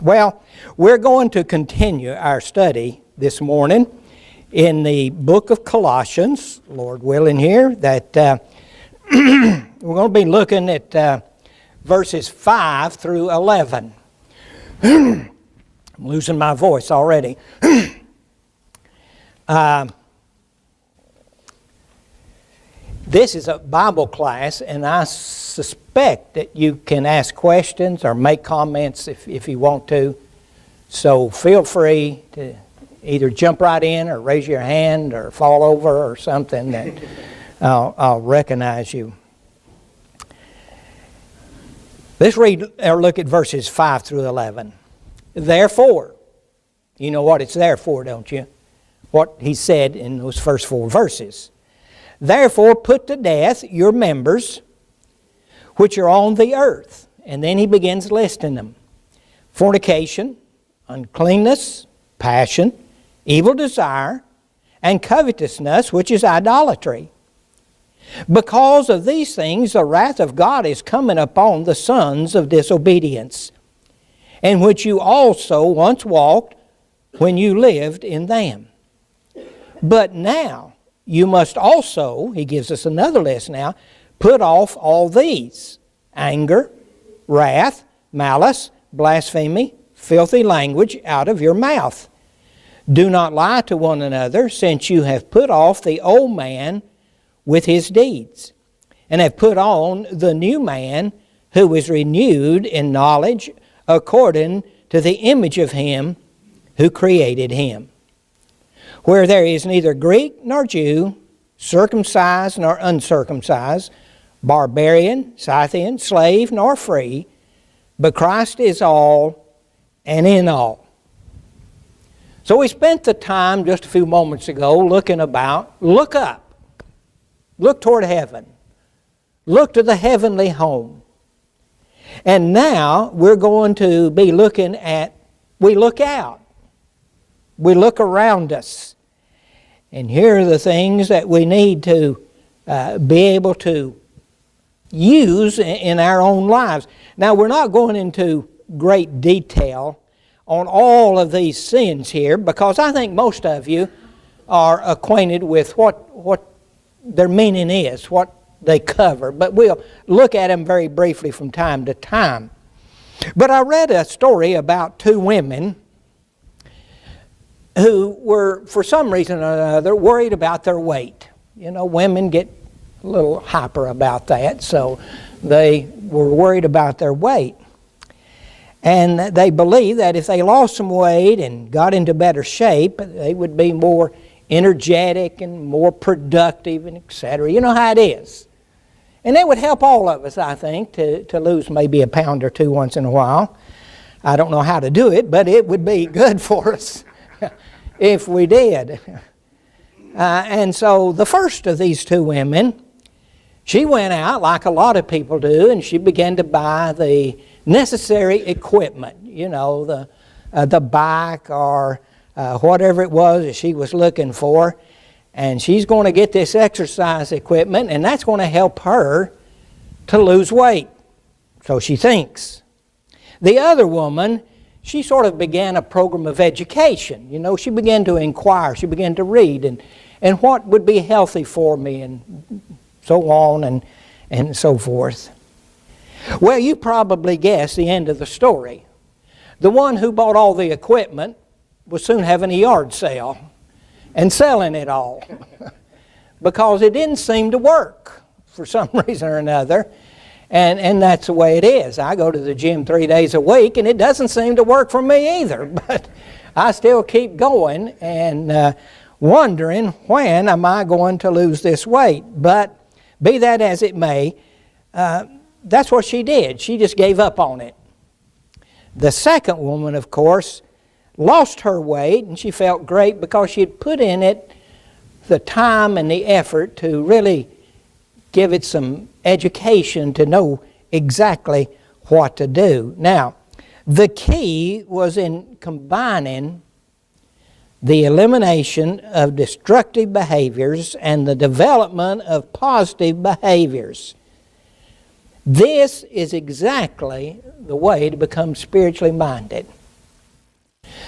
Well, we're going to continue our study this morning in the book of Colossians, Lord willing here, that we're going to be looking at verses 5 through 11. I'm losing my voice already. This is a Bible class, and I suspect that you can ask questions or make comments if you want to. So feel free to either jump right in or raise your hand or fall over or something that I'll recognize you. Let's read or look at verses 5 through 11. Therefore, you know what it's there for, don't you? What he said in those first 4 verses. Therefore, put to death your members which are on the earth. And then he begins listing them. Fornication, uncleanness, passion, evil desire, and covetousness, which is idolatry. Because of these things, the wrath of God is coming upon the sons of disobedience, in which you also once walked when you lived in them. But now you must also, he gives us another list now, put off all these: anger, wrath, malice, blasphemy, filthy language out of your mouth. Do not lie to one another, since you have put off the old man with his deeds, and have put on the new man, who is renewed in knowledge according to the image of him who created him. Where there is neither Greek nor Jew, circumcised nor uncircumcised, barbarian, Scythian, slave nor free, but Christ is all and in all. So we spent the time just a few moments ago looking about, look up, look toward heaven, look to the heavenly home. And now we're going to be looking at, we look out, we look around us. And here are the things that we need to be able to use in our own lives. Now, we're not going into great detail on all of these sins here, because I think most of you are acquainted with what their meaning is, what they cover. But we'll look at them very briefly from time to time. But I read a story about 2 women who were, for some reason or another, worried about their weight. You know, women get a little hyper about that, so they were worried about their weight. And they believed that if they lost some weight and got into better shape, they would be more energetic and more productive, and etc. You know how it is. And it would help all of us, I think, to lose maybe a pound or 2 once in a while. I don't know how to do it, but it would be good for us if we did. And so the first of these 2 women, she went out like a lot of people do, and she began to buy the necessary equipment, you know, the bike or whatever it was that she was looking for. And she's going to get this exercise equipment, and that's going to help her to lose weight. So she thinks. The other woman, she sort of began a program of education. You know, she began to inquire, she began to read, and what would be healthy for me, and so on and so forth. Well, you probably guessed the end of the story. The one who bought all the equipment was soon having a yard sale and selling it all because it didn't seem to work for some reason or another. And that's the way it is. I go to the gym 3 days a week, and it doesn't seem to work for me either. But I still keep going and wondering, when am I going to lose this weight? But be that as it may, that's what she did. She just gave up on it. The second woman, of course, lost her weight, and she felt great because she had put in it the time and the effort to really give it some education to know exactly what to do. Now, the key was in combining the elimination of destructive behaviors and the development of positive behaviors. This is exactly the way to become spiritually minded.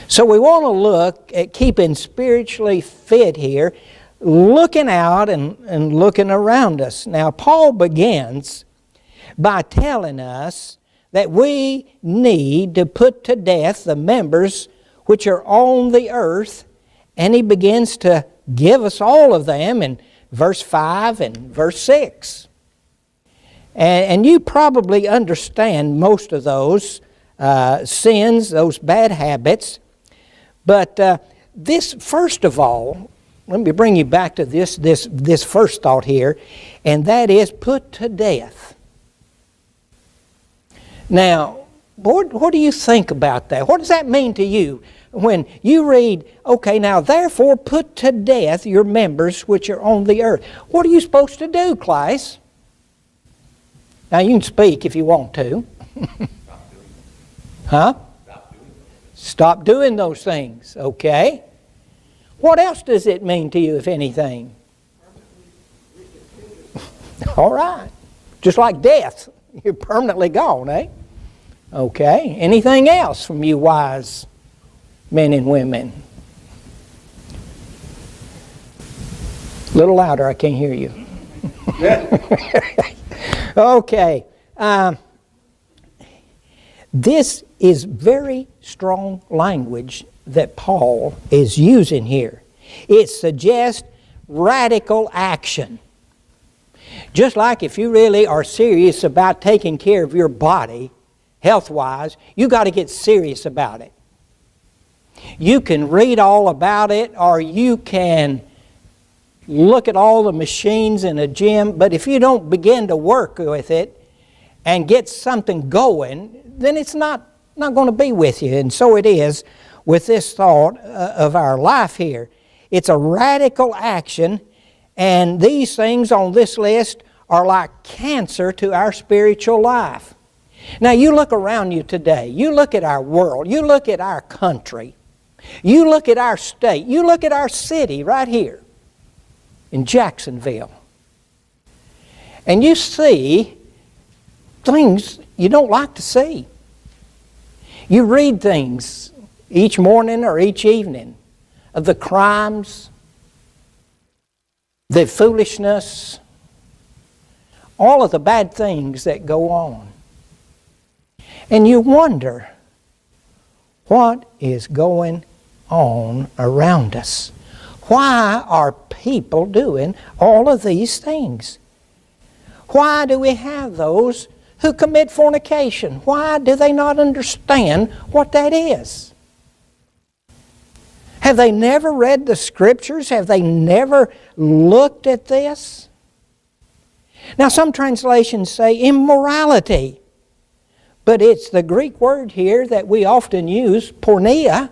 So we want to look at keeping spiritually fit here, looking out and looking around us. Now, Paul begins by telling us that we need to put to death the members which are on the earth, and he begins to give us all of them in verse 5 and verse 6. And you probably understand most of those sins, those bad habits. But this, first of all, let me bring you back to this first thought here, and that is put to death. Now, what do you think about that? What does that mean to you when you read, okay, now therefore put to death your members which are on the earth? What are you supposed to do, class? Now you can speak if you want to. Huh? Stop doing those things, okay? What else does it mean to you, if anything? All right. Just like death. You're permanently gone, eh? Okay. Anything else from you wise men and women? A little louder, I can't hear you. Okay. This is very strong language that Paul is using here. It suggests radical action. Just like if you really are serious about taking care of your body, health-wise, you got to get serious about it. You can read all about it, or you can look at all the machines in a gym, but if you don't begin to work with it and get something going, then it's not going to be with you. And so it is with this thought of our life here. It's a radical action, and these things on this list are like cancer to our spiritual life. Now you look around you today, you look at our world, you look at our country, you look at our state, you look at our city right here in Jacksonville, and you see things you don't like to see. You read things each morning or each evening of the crimes, the foolishness, all of the bad things that go on. And you wonder, what is going on around us? Why are people doing all of these things? Why do we have those who commit fornication? Why do they not understand what that is? Have they never read the Scriptures? Have they never looked at this? Now some translations say immorality, but it's the Greek word here that we often use, porneia,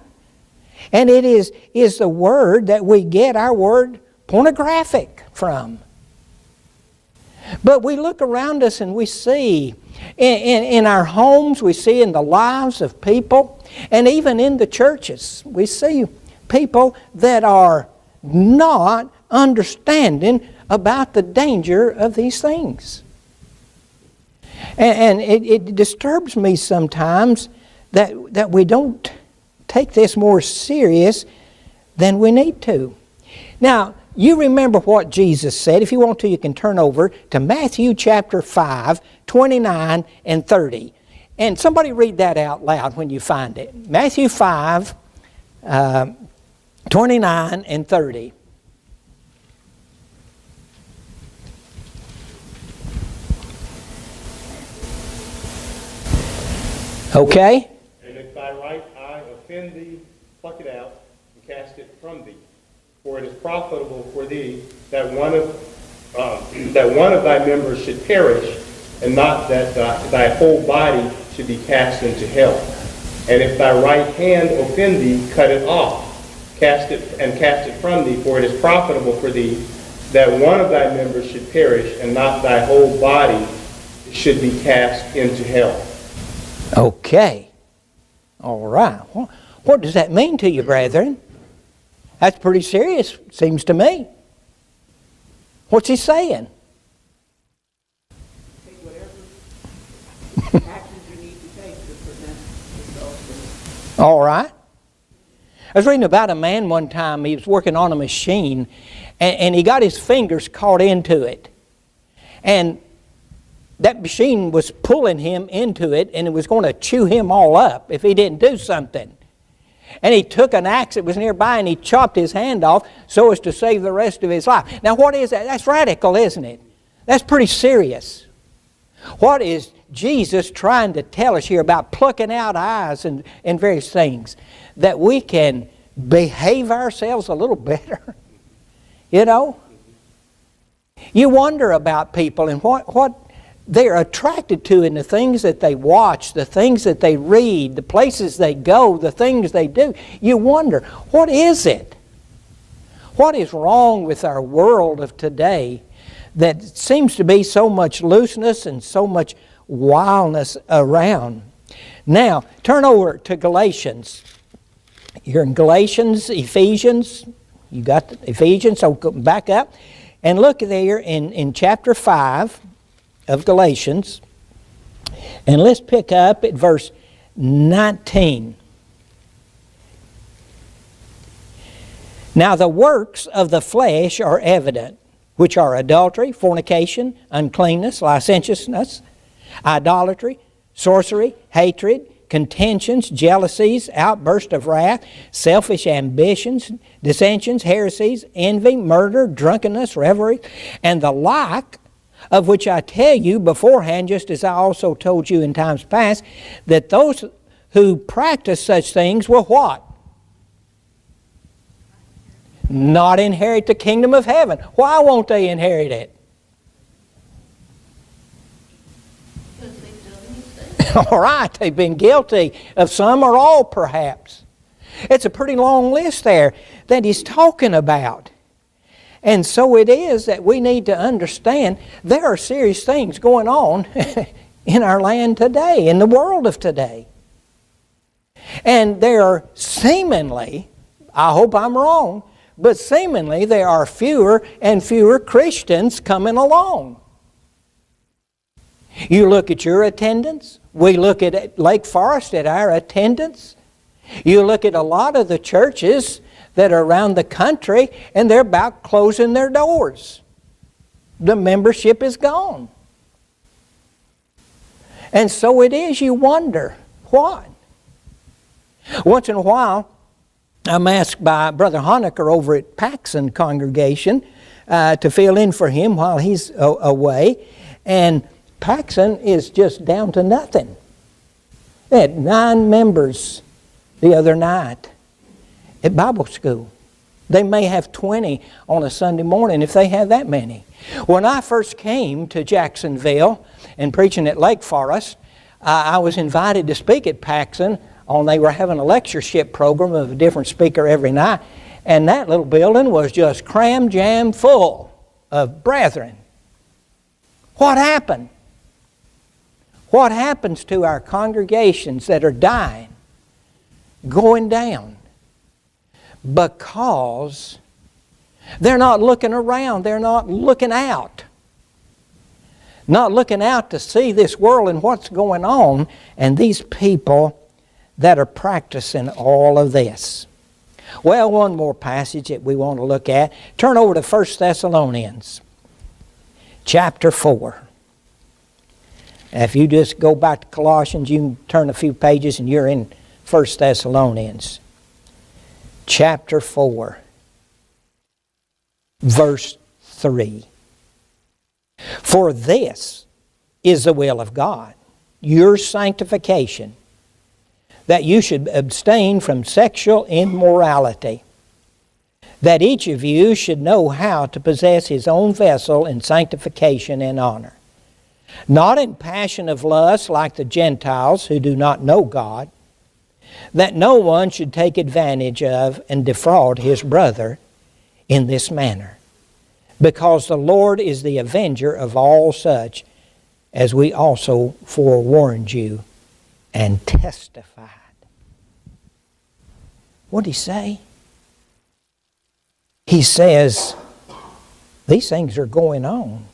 and it is the word that we get our word pornographic from. But we look around us and we see in our homes, we see in the lives of people, and even in the churches, we see people that are not understanding about the danger of these things. And it disturbs me sometimes that we don't take this more serious than we need to. Now, you remember what Jesus said. If you want to, you can turn over to Matthew chapter 5, 29 and 30. And somebody read that out loud when you find it. Matthew 5, 29 and 30. Okay? And if thy right eye offend thee, pluck it out and cast it from thee. For it is profitable for thee that one of thy members should perish, and not that thy whole body should be cast into hell. And if thy right hand offend thee, cut it off, cast it from thee. For it is profitable for thee that one of thy members should perish, and not thy whole body should be cast into hell. Okay. All right. What does that mean to you, brethren? That's pretty serious, seems to me. What's he saying? Take whatever actions you need to take to prevent yourself. All right. I was reading about a man one time. He was working on a machine, and he got his fingers caught into it. And that machine was pulling him into it, and it was going to chew him all up if he didn't do something. And he took an axe that was nearby, and he chopped his hand off so as to save the rest of his life. Now, what is that? That's radical, isn't it? That's pretty serious. What is Jesus trying to tell us here about plucking out eyes and various things? That we can behave ourselves a little better. You know? You wonder about people and what they're attracted to in the things that they watch, the things that they read, the places they go, the things they do. You wonder, what is it? What is wrong with our world of today that seems to be so much looseness and so much wildness around? Now, turn over to Galatians. You're in Galatians, Ephesians. You got Ephesians, so go back up and look there in chapter 5 of Galatians. And let's pick up at verse 19. Now the works of the flesh are evident, which are adultery, fornication, uncleanness, licentiousness, idolatry, sorcery, hatred, contentions, jealousies, outbursts of wrath, selfish ambitions, dissensions, heresies, envy, murder, drunkenness, revelry, and the like, of which I tell you beforehand, just as I also told you in times past, that those who practice such things will what? Not inherit the kingdom of heaven. Why won't they inherit it? All right, they've been guilty of some or all perhaps. It's a pretty long list there that he's talking about. And so it is that we need to understand there are serious things going on in our land today, in the world of today. And there are seemingly, I hope I'm wrong, but seemingly there are fewer and fewer Christians coming along. You look at your attendance. We look at Lake Forest at our attendance. You look at a lot of the churches that are around the country, and they're about closing their doors. The membership is gone. And so it is, you wonder, what? Once in a while, I'm asked by Brother Honecker over at Paxson congregation to fill in for him while he's away. And Paxson is just down to nothing. They had 9 members the other night at Bible school. They may have 20 on a Sunday morning if they have that many. When I first came to Jacksonville and preaching at Lake Forest, I was invited to speak at Paxson. They were having a lectureship program of a different speaker every night. And that little building was just cram-jam full of brethren. What happened? What happens to our congregations that are dying, going down? Because they're not looking around, they're not looking out. Not looking out to see this world and what's going on, and these people that are practicing all of this. Well, one more passage that we want to look at. Turn over to 1 Thessalonians, chapter 4. If you just go back to Colossians, you can turn a few pages and you're in 1 Thessalonians. Chapter 4, verse 3. For this is the will of God, your sanctification, that you should abstain from sexual immorality, that each of you should know how to possess his own vessel in sanctification and honor, not in passion of lust like the Gentiles who do not know God, that no one should take advantage of and defraud his brother in this manner, because the Lord is the avenger of all such, as we also forewarned you and testified. What did he say? He says, these things are going on,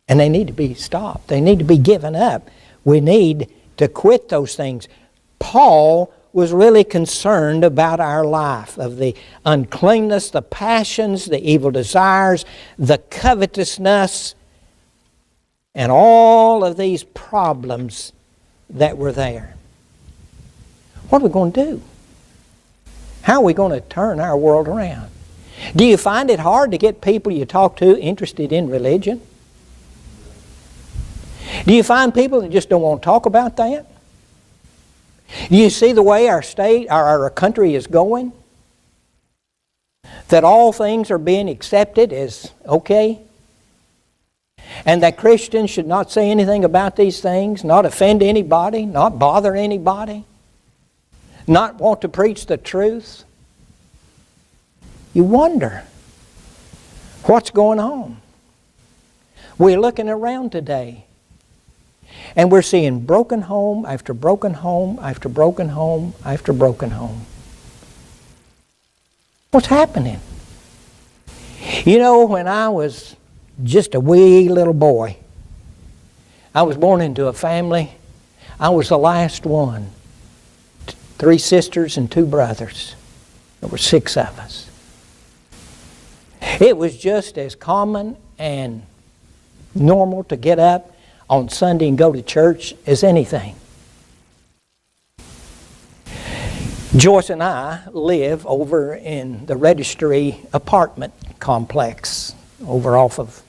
and they need to be stopped. They need to be given up. We need to quit those things. Paul was really concerned about our life, of the uncleanness, the passions, the evil desires, the covetousness, and all of these problems that were there. What are we going to do? How are we going to turn our world around? Do you find it hard to get people you talk to interested in religion? Do you find people that just don't want to talk about that? Do you see the way our state, our country is going? That all things are being accepted as okay? And that Christians should not say anything about these things, not offend anybody, not bother anybody, not want to preach the truth? You wonder what's going on. We're looking around today, and we're seeing broken home after broken home after broken home after broken home. What's happening? You know, when I was just a wee little boy, I was born into a family. I was the last one. 3 sisters and 2 brothers. There were 6 of us. It was just as common and normal to get up on Sunday and go to church as anything. Joyce and I live over in the Registry apartment complex over off of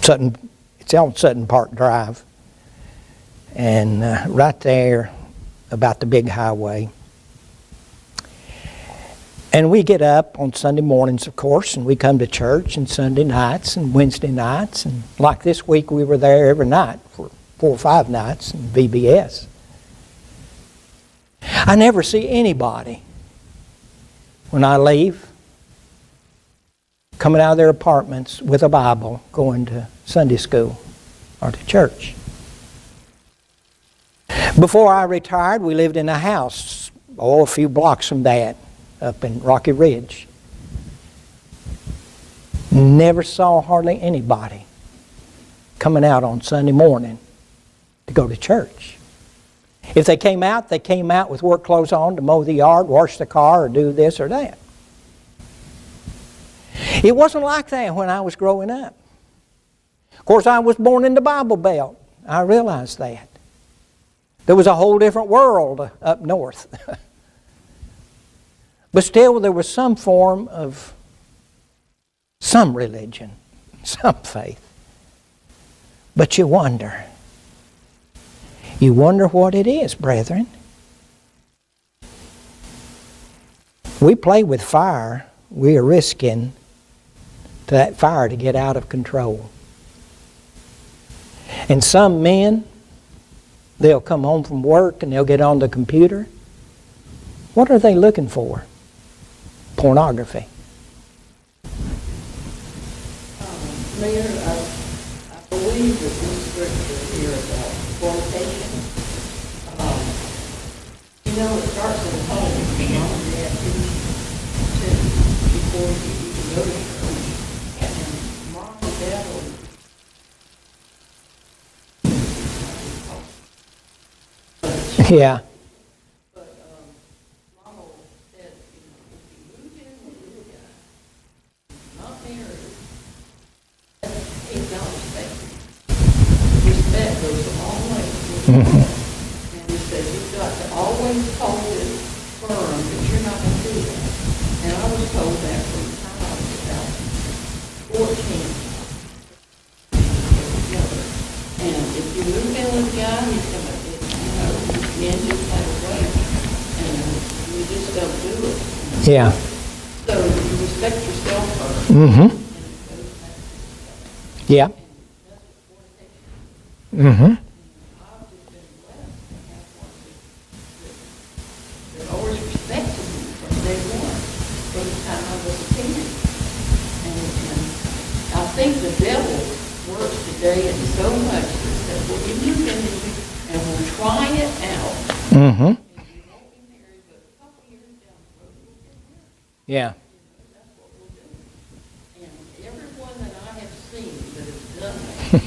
Sutton. It's on Sutton Park Drive, and right there about the big highway. And we get up on Sunday mornings, of course, and we come to church, and Sunday nights and Wednesday nights. And like this week, we were there every night for 4 or 5 nights in VBS. I never see anybody when I leave coming out of their apartments with a Bible going to Sunday school or to church. Before I retired, we lived in a house, a few blocks from that, up in Rocky Ridge. Never saw hardly anybody coming out on Sunday morning to go to church. If they came out with work clothes on to mow the yard, wash the car, or do this or that. It wasn't like that when I was growing up. Of course, I was born in the Bible Belt. I realized that. There was a whole different world up north. But still, there was some form of some religion, some faith. But you wonder. You wonder what it is, brethren. We play with fire. We are risking that fire to get out of control. And some men, they'll come home from work and they'll get on the computer. What are they looking for? Pornography. Maynard, I believe that this scripture here about fornication, it starts at home. Mom and Dad teach before you even go to church. And Mom and Dad will... Yeah. Mm-hmm. And he said, you've got to always hold it firm that you're not going to do that. And I was told that from the time I was about 14. And if you move in with a guy, he's going to, men just play away. And you just don't do it. Yeah. So you respect yourself first. Mm-hmm. Yeah. Mm-hmm. Always respected me from day one, from the time I was a teenager. Jay and so much that said, well, you move in and we'll try it out. Mm-hmm. And you won't be married, but a couple years down the road, you'll get married. Yeah. That's what we'll do. And everyone that I have seen that has done that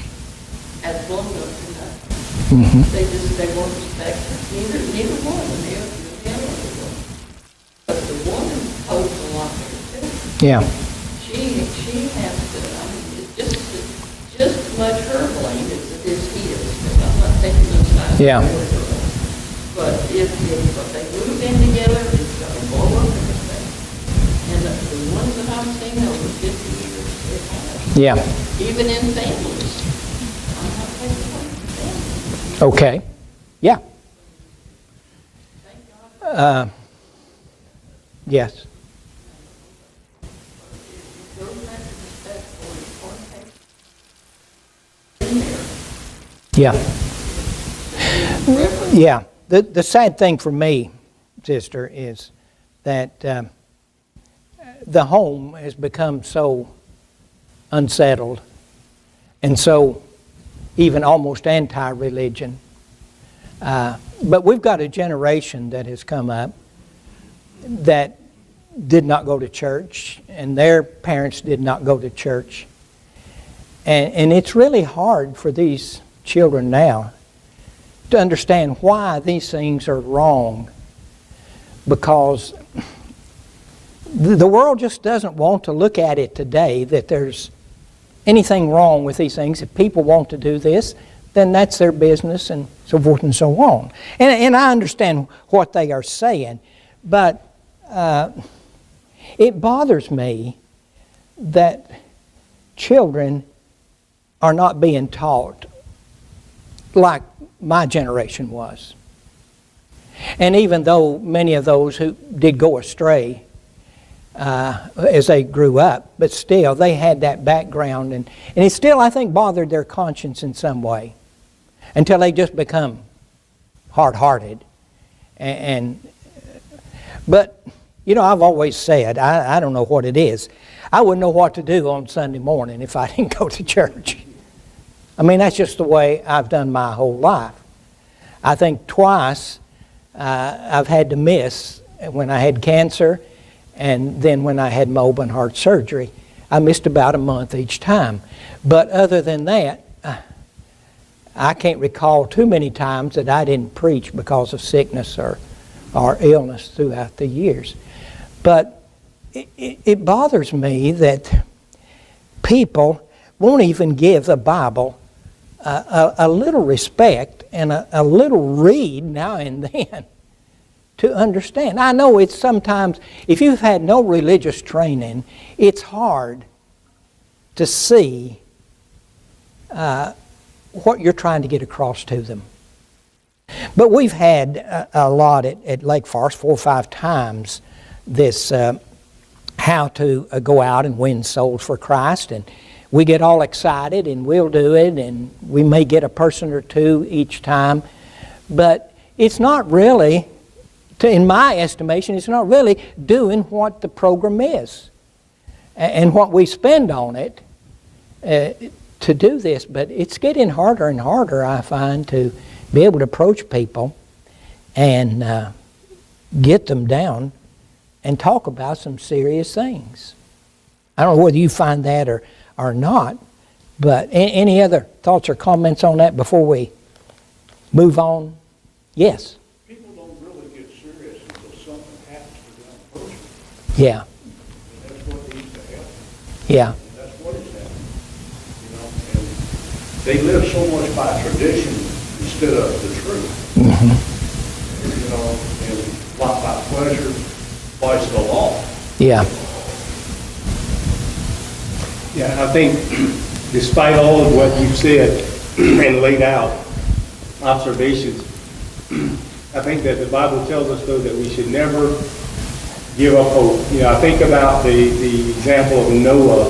has blown up to nothing. Mm-hmm. They weren't respected. Neither one of them, the other one. But the woman holds a lot there too. Yeah. She has to, I mean, it's just as much her blame as it is his. Because I'm not taking those sides. Yeah. But if they move in together, it's going to blow up in his face. And the ones that I've seen over 50 years, it has. Yeah. Even in families. I'm not taking away from families. Okay. Yeah. Thank God. Yes. It goes back to respect for the in there. Yeah. Yeah. The sad thing for me, sister, is that the home has become so unsettled and so even almost anti-religion. But we've got a generation that has come up that did not go to church, and their parents did not go to church. And it's really hard for these children now to understand why these things are wrong, because the world just doesn't want to look at it today that there's anything wrong with these things. If people want to do this, then that's their business, and so forth and so on. And I understand what they are saying, but it bothers me that children are not being taught like my generation was. And even though many of those who did go astray as they grew up, but still they had that background, and it still, I think, bothered their conscience in some way until they just become hard-hearted. But, you know, I've always said, I don't know what it is, I wouldn't know what to do on Sunday morning if I didn't go to church. I mean, that's just the way I've done my whole life. I think twice I've had to miss when I had cancer, and then when I had my open heart surgery. I missed about a month each time. But other than that, I can't recall too many times that I didn't preach because of sickness or illness throughout the years. But it bothers me that people won't even give the Bible a little respect and a little read now and then to understand. I know it's sometimes, if you've had no religious training, it's hard to see what you're trying to get across to them. But we've had a lot at Lake Forest, 4 or 5 times, this how to go out and win souls for Christ. And we get all excited and we'll do it, and we may get a person or two each time. But it's not really, in my estimation, it's not really doing what the program is and what we spend on it to do this. But it's getting harder and harder, I find, to be able to approach people and get them down and talk about some serious things. I don't know whether you find that or not, but any other thoughts or comments on that before we move on? Yes? People don't really get serious until something happens to them personally. Yeah. And that's what needs to happen. Yeah. And that's what is happening. You know, and they live so much by tradition instead of the truth. Mm-hmm. You know, and not by pleasure, vice the law. Yeah. Yeah, I think despite all of what you've said and laid out, observations, I think that the Bible tells us, though, that we should never give up hope. You know, I think about the example of Noah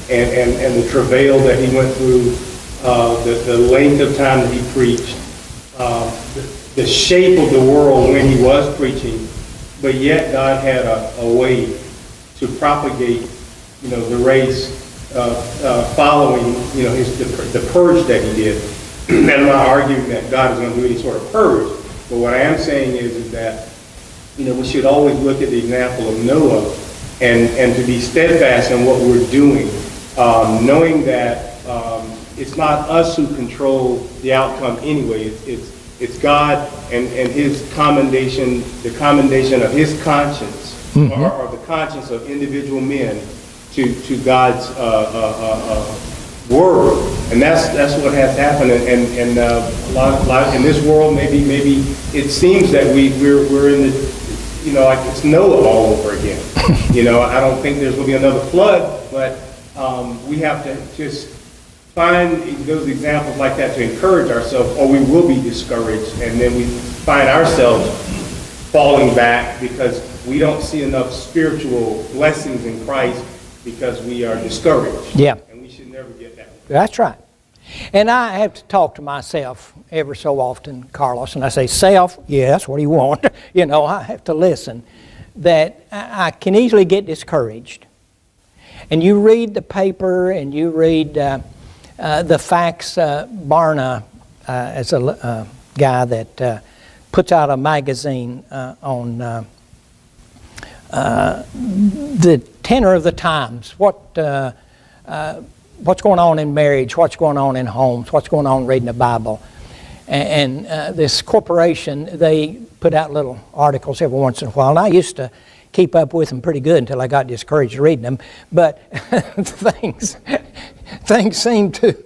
and the travail that he went through, the length of time that he preached, the shape of the world when he was preaching, but yet God had a way to propagate, you know, the race following, the purge that he did. And I'm not arguing that God is going to do any sort of purge, but what I am saying is that, we should always look at the example of Noah and to be steadfast in what we're doing, knowing that it's not us who control the outcome anyway. It's God and his commendation, the commendation of his conscience, or the conscience of individual men to God's word, and that's what has happened. And a lot in this world, maybe it seems that we're in the, like it's Noah all over again. I don't think there's going to be another flood, but we have to just find those examples like that to encourage ourselves, or we will be discouraged, and then we find ourselves falling back because we don't see enough spiritual blessings in Christ because we are discouraged. Yeah. And we should never get that. That's right. And I have to talk to myself ever so often, Carlos, and I say, self, yes, what do you want? I have to listen. That I can easily get discouraged. And you read the paper and you read the facts. Barna is a guy that puts out a magazine on the tenor of the times. What's going on in marriage, what's going on in homes, what's going on reading the Bible. And this corporation, they put out little articles every once in a while. And I used to keep up with them pretty good until I got discouraged reading them. But things seem to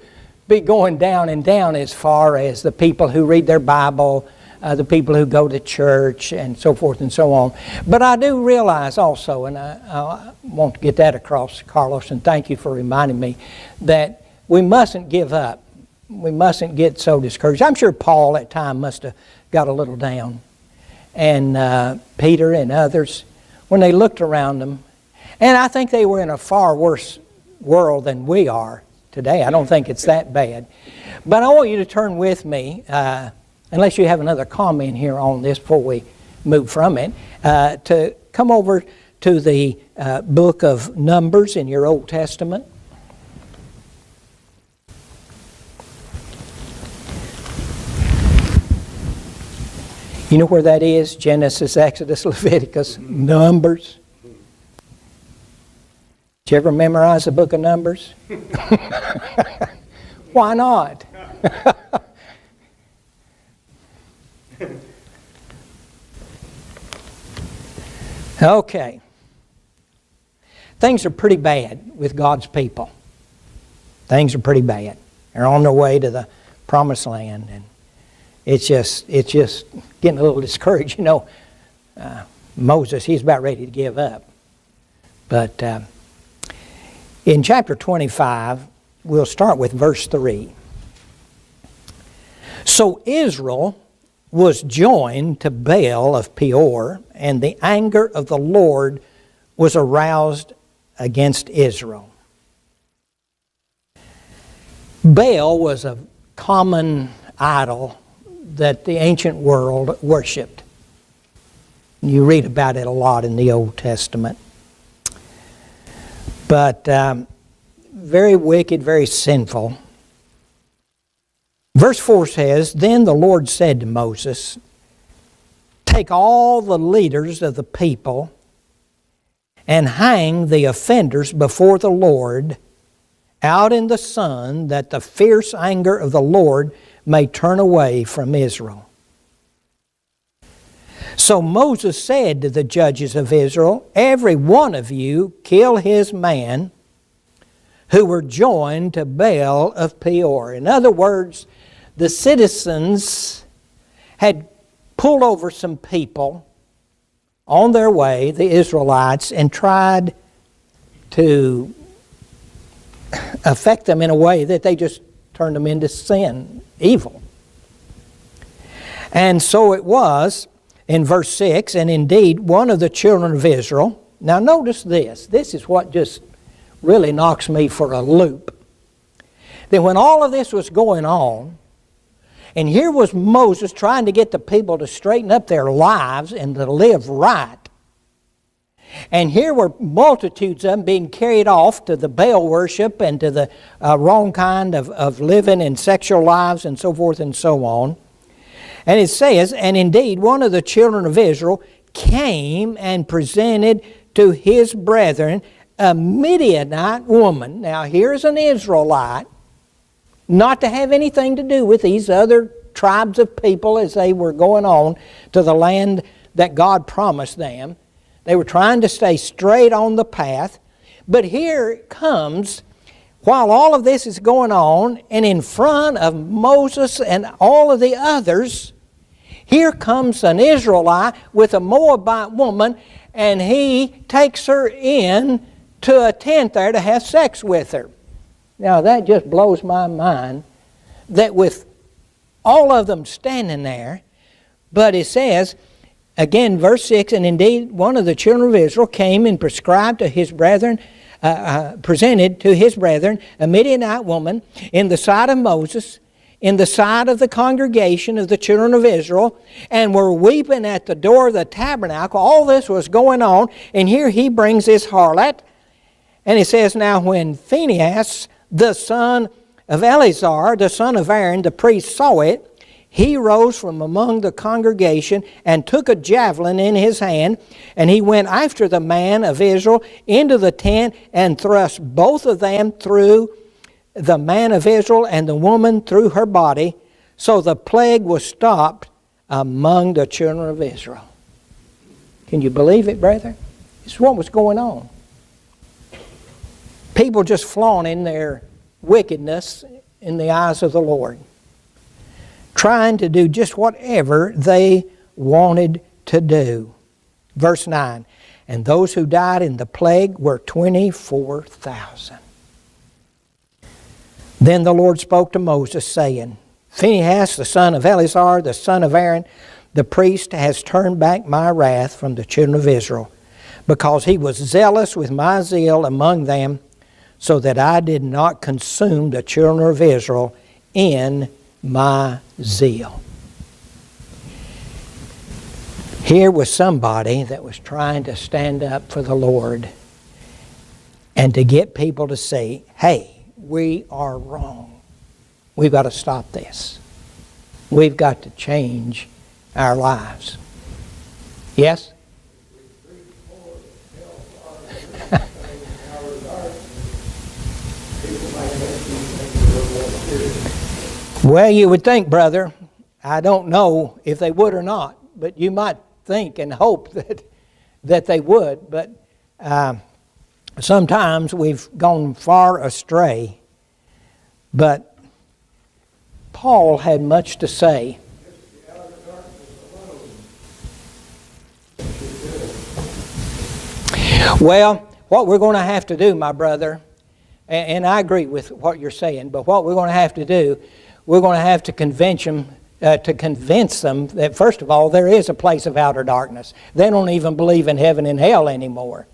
be going down and down as far as the people who read their Bible, the people who go to church, and so forth and so on. But I do realize also, and I want to get that across, Carlos, and thank you for reminding me, that we mustn't give up. We mustn't get so discouraged. I'm sure Paul at time must have got a little down, and Peter and others, when they looked around them, and I think they were in a far worse world than we are today. I don't think it's that bad. But I want you to turn with me, unless you have another comment here on this before we move from it, to come over to the book of Numbers in your Old Testament. You know where that is? Genesis, Exodus, Leviticus, Numbers. Did you ever memorize the book of Numbers? Why not? Okay. Things are pretty bad with God's people. Things are pretty bad. They're on their way to the promised land, and it's just getting a little discouraged. Moses, he's about ready to give up. But in chapter 25, we'll start with verse 3. So Israel was joined to Baal of Peor, and the anger of the Lord was aroused against Israel. Baal was a common idol that the ancient world worshipped. You read about it a lot in the Old Testament. But very wicked, very sinful. Verse 4 says, Then the Lord said to Moses, Take all the leaders of the people and hang the offenders before the Lord out in the sun, that the fierce anger of the Lord may turn away from Israel. So Moses said to the judges of Israel, Every one of you kill his man who were joined to Baal of Peor. In other words, the citizens had pulled over some people on their way, the Israelites, and tried to affect them in a way that they just turned them into sin, evil. And so it was in verse 6, and indeed one of the children of Israel. Now notice this. This is what just really knocks me for a loop. That when all of this was going on, and here was Moses trying to get the people to straighten up their lives and to live right, And here were multitudes of them being carried off to the Baal worship and to the wrong kind of living and sexual lives and so forth and so on. And it says, and indeed one of the children of Israel came and presented to his brethren a Midianite woman. Now here's an Israelite, not to have anything to do with these other tribes of people as they were going on to the land that God promised them. They were trying to stay straight on the path. But here it comes, while all of this is going on, and in front of Moses and all of the others, here comes an Israelite with a Moabite woman, and he takes her in to a tent there to have sex with her. Now that just blows my mind, that with all of them standing there, but it says, again, verse 6, and indeed one of the children of Israel came and prescribed to his brethren, presented to his brethren a Midianite woman in the sight of Moses, in the sight of the congregation of the children of Israel, and were weeping at the door of the tabernacle. All this was going on, and here he brings this harlot. And it says, now when Phinehas, the son of Eleazar, the son of Aaron, the priest, saw it, he rose from among the congregation and took a javelin in his hand, and he went after the man of Israel into the tent and thrust both of them through, the man of Israel and the woman through her body. So the plague was stopped among the children of Israel. Can you believe it, brethren? This is what was going on. People just flaunting their wickedness in the eyes of the Lord, trying to do just whatever they wanted to do. Verse 9, and those who died in the plague were 24,000. Then the Lord spoke to Moses, saying, Phinehas, the son of Eleazar, the son of Aaron, the priest, has turned back my wrath from the children of Israel, because he was zealous with my zeal among them, so that I did not consume the children of Israel in my zeal. Here was somebody that was trying to stand up for the Lord and to get people to say, hey, we are wrong. We've got to stop this. We've got to change our lives. Yes? Well, you would think, brother, I don't know if they would or not, but you might think and hope that they would. But sometimes we've gone far astray. But Paul had much to say. Well, what we're going to have to do, my brother, and I agree with what you're saying, but what we're going to have to do, we're going to have to convince them that, first of all, there is a place of outer darkness. They don't even believe in heaven and hell anymore.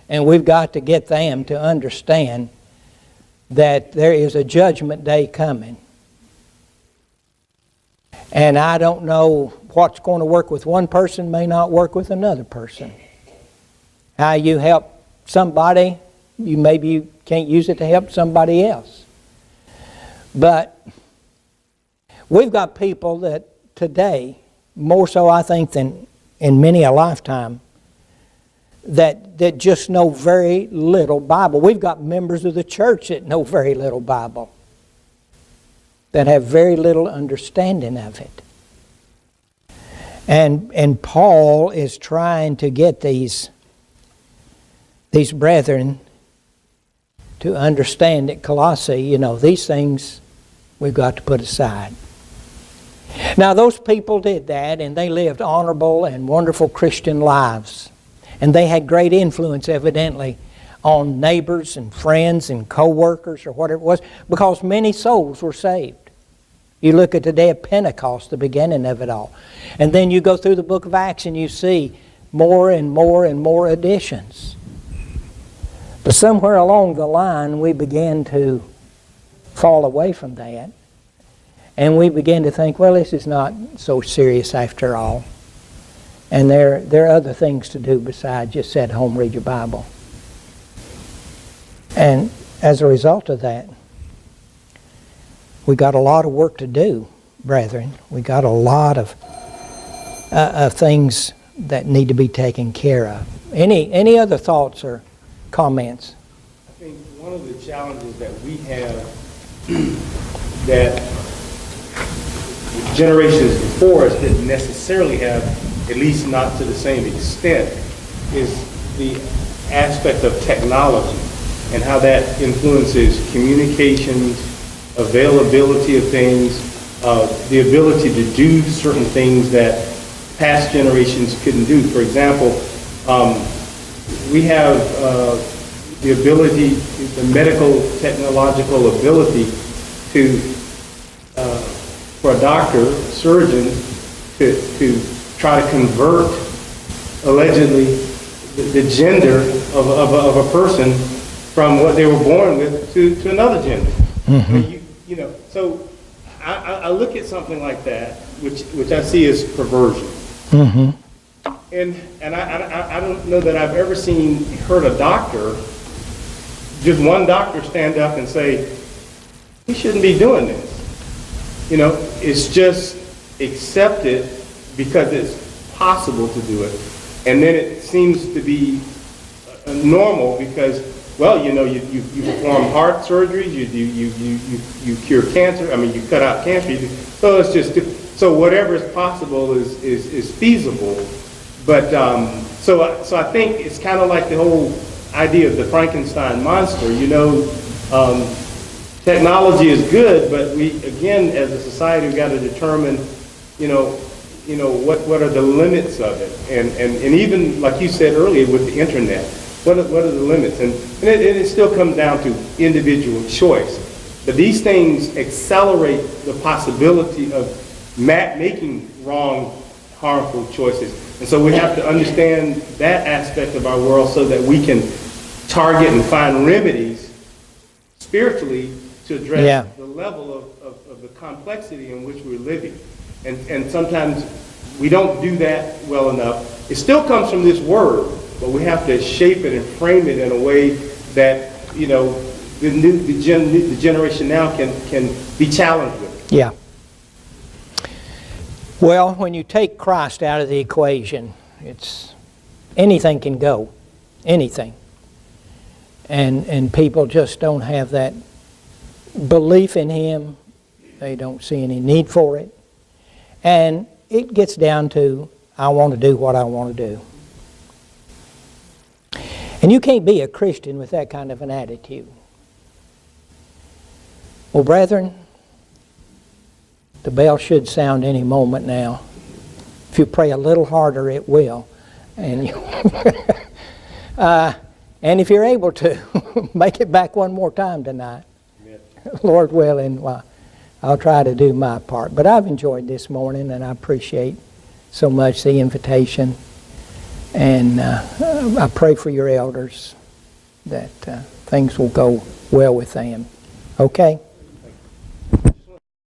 And we've got to get them to understand that there is a judgment day coming. And I don't know what's going to work with one person may not work with another person. How you help somebody, maybe you can't use it to help somebody else. But we've got people that today, more so I think than in many a lifetime, that just know very little Bible. We've got members of the church that know very little Bible, that have very little understanding of it. And Paul is trying to get these brethren to understand at Colossae, these things we've got to put aside. Now those people did that, and they lived honorable and wonderful Christian lives. And they had great influence, evidently, on neighbors and friends and co-workers or whatever it was, because many souls were saved. You look at the day of Pentecost, the beginning of it all. And then you go through the book of Acts and you see more and more and more additions. But somewhere along the line, we began to fall away from that. And we began to think, well, this is not so serious after all. And there are other things to do besides just sit at home, read your Bible. And as a result of that, we got a lot of work to do, brethren. We got a lot of things that need to be taken care of. Any other thoughts or comments? I think one of the challenges that we have that generations before us didn't necessarily have, at least not to the same extent, is the aspect of technology and how that influences communications, availability of things, the ability to do certain things that past generations couldn't do. For example, we have the ability, the medical technological ability to, for a doctor, surgeon, to try to convert allegedly the gender of a person from what they were born with to another gender. Mm-hmm. So I look at something like that, which I see as perversion. Mm-hmm. And I don't know that I've ever heard a doctor, just one doctor, stand up and say, we shouldn't be doing this. It's just accepted because it's possible to do it. And then it seems to be normal because, well, you perform heart surgeries, you cure cancer. I mean, you cut out cancer. So it's just, so whatever is possible is feasible. But so I think it's kind of like the whole idea of the Frankenstein monster. Technology is good, but we, again, as a society, we've got to determine, what are the limits of it, and even like you said earlier with the internet, what are the limits? And it still comes down to individual choice. But these things accelerate the possibility of making wrong, harmful choices. And so we have to understand that aspect of our world so that we can target and find remedies spiritually to address the level of the complexity in which we're living. And sometimes we don't do that well enough. It still comes from this word, but we have to shape it and frame it in a way that, the generation now can be challenged with it. Yeah. Well, when you take Christ out of the equation, anything can go. Anything. And people just don't have that belief in Him. They don't see any need for it. And it gets down to, I want to do what I want to do. And you can't be a Christian with that kind of an attitude. Well, brethren, the bell should sound any moment now. If you pray a little harder, it will. And and if you're able to, make it back one more time tonight. Amen. Lord willing, I'll try to do my part. But I've enjoyed this morning, and I appreciate so much the invitation. And I pray for your elders that things will go well with them. Okay?